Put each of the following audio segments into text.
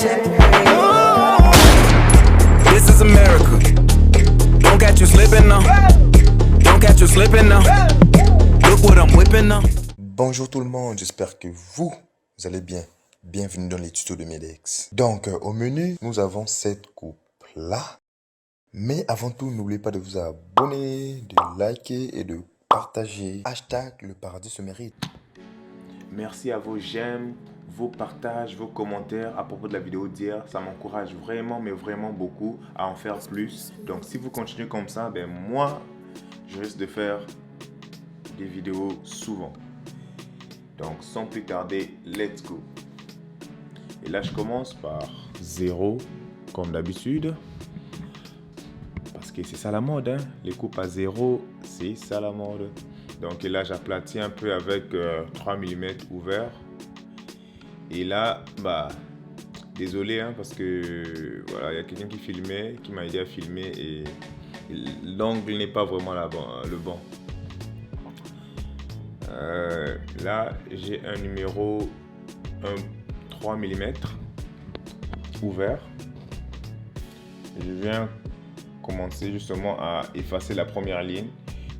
This is America. Don't catch you slipping now. Don't catch you slipping now. Look what I'm whipping now. Bonjour tout le monde, j'espère que vous allez bien. Bienvenue dans les tutos de Medex. Donc, au menu, nous avons cette coupe-là. Mais avant tout, n'oubliez pas de vous abonner, de liker et de partager. Hashtag le paradis se mérite. Merci à vos j'aime, vos partages, vos commentaires à propos de la vidéo d'hier. Ça m'encourage vraiment, mais vraiment beaucoup à en faire plus. Donc, si vous continuez comme ça, ben moi, je risque de faire des vidéos souvent. Donc, sans plus tarder, let's go. Et là, je commence par 0, comme d'habitude. Parce que c'est ça la mode, hein? Les coupes à 0, c'est ça la mode. Donc là, j'aplatis un peu avec 3 mm ouvert. Et là, désolé, hein, parce que voilà, il y a quelqu'un qui filmait, qui m'a aidé à filmer et l'angle n'est pas vraiment le bon. Là, j'ai un numéro 3 mm ouvert. Je viens commencer justement à effacer la première ligne.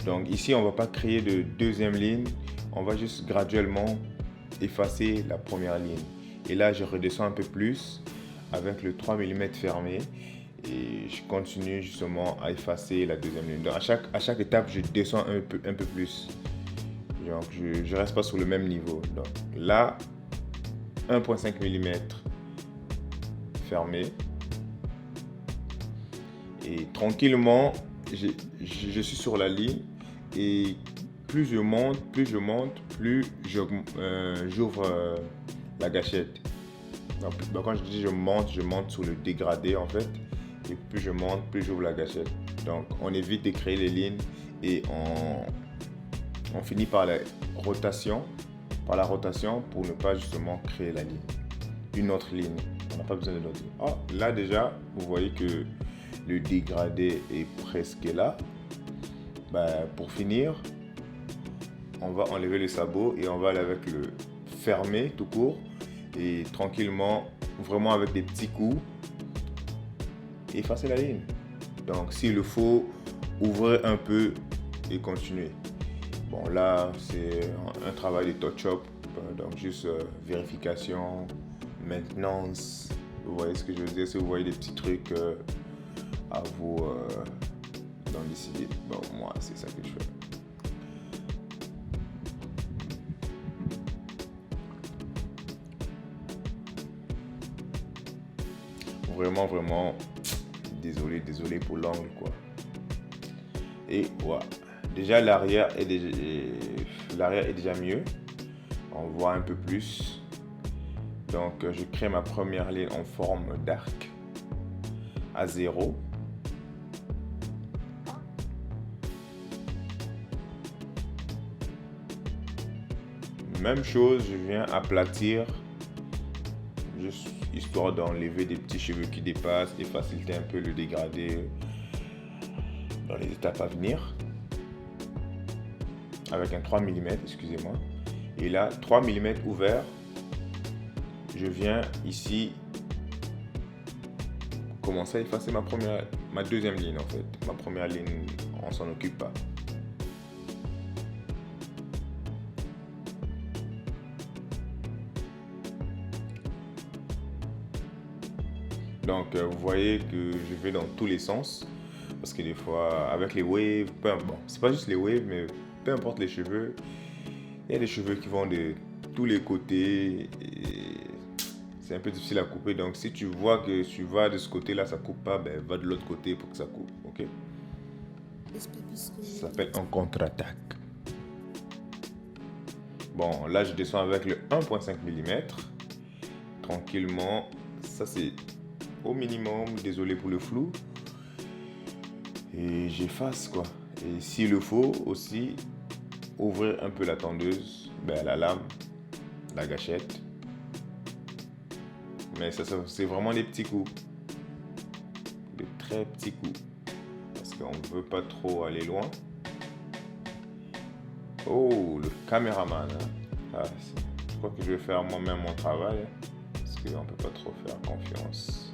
Donc ici, on ne va pas créer de deuxième ligne. On va juste graduellement effacer la première ligne. Et là, je redescends un peu plus avec le 3 mm fermé. Et je continue justement à effacer la deuxième ligne. Donc à chaque étape, je descends un peu plus. Donc je ne reste pas sur le même niveau. Donc là, 1,5 mm fermé. Et tranquillement, je suis sur la ligne. Et plus je monte, plus j'ouvre la gâchette. Donc quand je dis je monte sur le dégradé en fait. Et plus je monte, plus j'ouvre la gâchette. Donc on évite de créer les lignes et on finit par la rotation pour ne pas justement créer la ligne. Une autre ligne. On n'a pas besoin de l'autre ligne. Oh, là déjà, vous voyez que le dégradé est presque là. Pour finir, on va enlever le sabot et on va aller avec le fermé tout court et tranquillement, vraiment avec des petits coups, effacer la ligne. Donc s'il le faut, ouvrez un peu et continuez. Bon là, c'est un travail de touch-up, donc juste vérification, maintenance. Vous voyez ce que je veux dire? Si vous voyez des petits trucs à vous d'en décider. Bon, moi, c'est ça que je fais. Vraiment, désolé pour l'angle, quoi. Et voilà. Déjà, l'arrière est déjà mieux. On voit un peu plus. Donc, je crée ma première ligne en forme d'arc à 0. Même chose, je viens aplatir, juste histoire d'enlever des petits cheveux qui dépassent et faciliter un peu le dégradé dans les étapes à venir. Avec un 3 mm, excusez-moi. Et là, 3 mm ouvert, je viens ici commencer à effacer ma deuxième ligne en fait. Ma première ligne, on s'en occupe pas. Donc vous voyez que je vais dans tous les sens parce que des fois avec les waves, c'est pas juste les waves mais peu importe les cheveux, il y a des cheveux qui vont de tous les côtés et c'est un peu difficile à couper. Donc si tu vois que tu vas de ce côté là ça coupe pas, va de l'autre côté pour que ça coupe, ok? Ça s'appelle un contre-attaque. Bon là je descends avec le 1,5 mm tranquillement, ça c'est au minimum, désolé pour le flou, et j'efface quoi. Et s'il le faut aussi, ouvrir un peu la tondeuse, la lame, la gâchette, mais ça c'est vraiment des petits coups, de très petits coups, parce qu'on ne veut pas trop aller loin. Oh, le caméraman, hein. Je crois que je vais faire moi-même mon travail, parce qu'on peut pas trop faire confiance.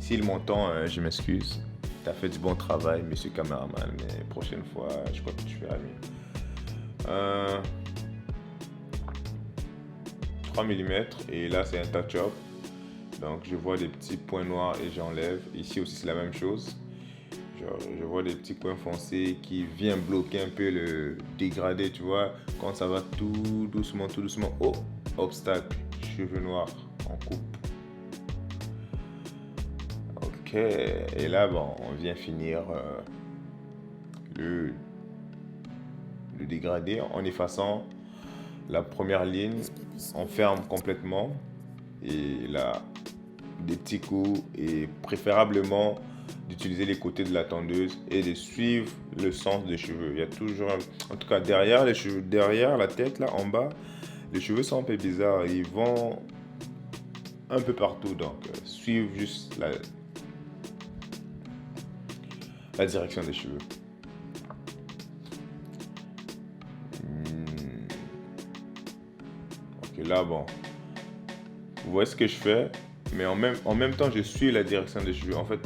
S'il m'entend, je m'excuse. Tu as fait du bon travail, monsieur caméraman, mais prochaine fois, je crois que tu feras mieux. 3 mm, et là c'est un touch-up. Donc je vois des petits points noirs et j'enlève. Ici aussi c'est la même chose. Je vois des petits points foncés qui viennent bloquer un peu le dégradé, tu vois. Quand ça va tout doucement. Oh, obstacle, cheveux noirs, on coupe. Ok, et là, bon, on vient finir le dégradé en effaçant la première ligne. On ferme complètement. Et là, des petits coups et préférablement d'utiliser les côtés de la tondeuse et de suivre le sens des cheveux. Il y a toujours, en tout cas derrière les cheveux, derrière la tête là en bas, les cheveux sont un peu bizarres, ils vont un peu partout, donc suivre juste la direction des cheveux. Ok, là bon, vous voyez ce que je fais, mais en même temps je suis la direction des cheveux. En fait,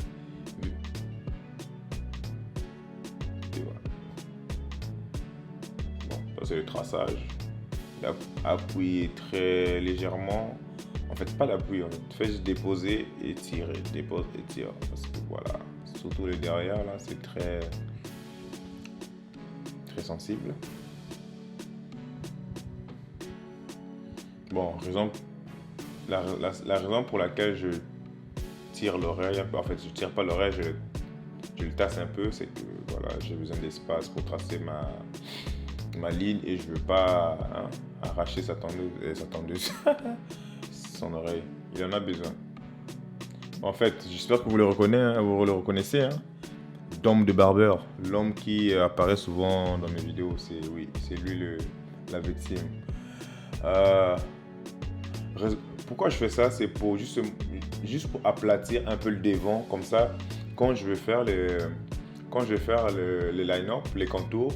c'est le traçage. Appuyer très légèrement. En fait, pas d'appuyer. Fais juste déposer et tirer. Dépose et tire. Parce que voilà, surtout le derrière là, c'est très sensible. Bon, la raison pour laquelle je tire l'oreille, en fait, je tire pas l'oreille, je le tasse un peu, c'est que voilà, j'ai besoin d'espace pour tracer ma ligne et je veux pas arracher sa tondeuse son oreille. Il en a besoin. En fait, j'espère que vous le reconnaissez, hein. Dom de barbeur, l'homme qui apparaît souvent dans mes vidéos, c'est lui la victime. Pourquoi je fais ça? C'est pour juste pour aplatir un peu le devant, comme ça, quand je vais faire le line-up, les contours,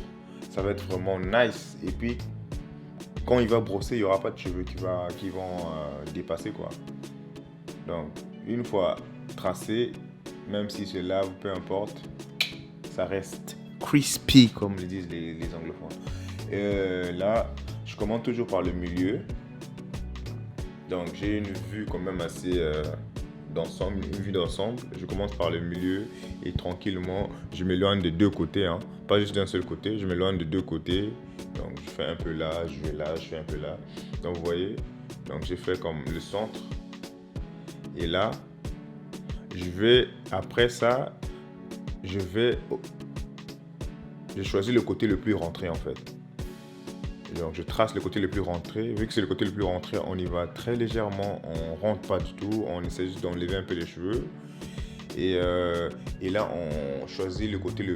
ça va être vraiment nice. Et puis, quand il va brosser, il n'y aura pas de cheveux qui vont dépasser, quoi. Donc, une fois tracé, même si c'est lave, peu importe, ça reste crispy, comme le disent les anglophones. Là, je commence toujours par le milieu. Donc, j'ai une vue quand même assez d'ensemble, une vue d'ensemble. Je commence par le milieu et tranquillement, je m'éloigne de deux côtés, hein. Pas juste d'un seul côté, je m'éloigne de deux côtés. Donc, je fais un peu là, je vais là, je fais un peu là. Donc, vous voyez, donc j'ai fait comme le centre. Et là, après ça, j'ai choisi le côté le plus rentré en fait. Donc je trace le côté le plus rentré. Vu que c'est le côté le plus rentré, on y va très légèrement. On rentre pas du tout. On essaie juste d'enlever un peu les cheveux. Et là, on choisit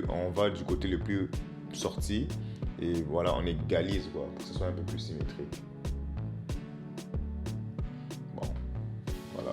on va du côté le plus sorti. Et voilà, on égalise quoi, pour que ce soit un peu plus symétrique. Bon, voilà.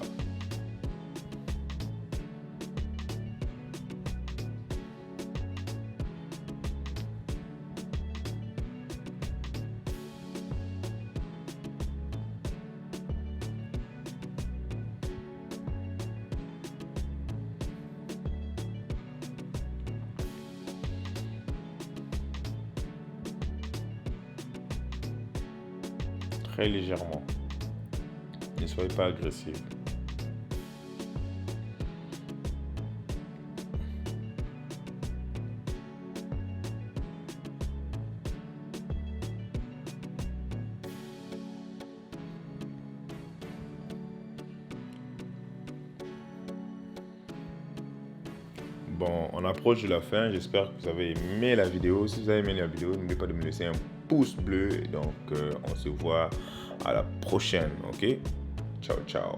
Très légèrement. Ne soyez pas agressif. Bon, on approche de la fin. J'espère que vous avez aimé la vidéo. Si vous avez aimé la vidéo, n'oubliez pas de me laisser un pouce bleu. Donc, on se voit à la prochaine. Ok? Ciao, ciao.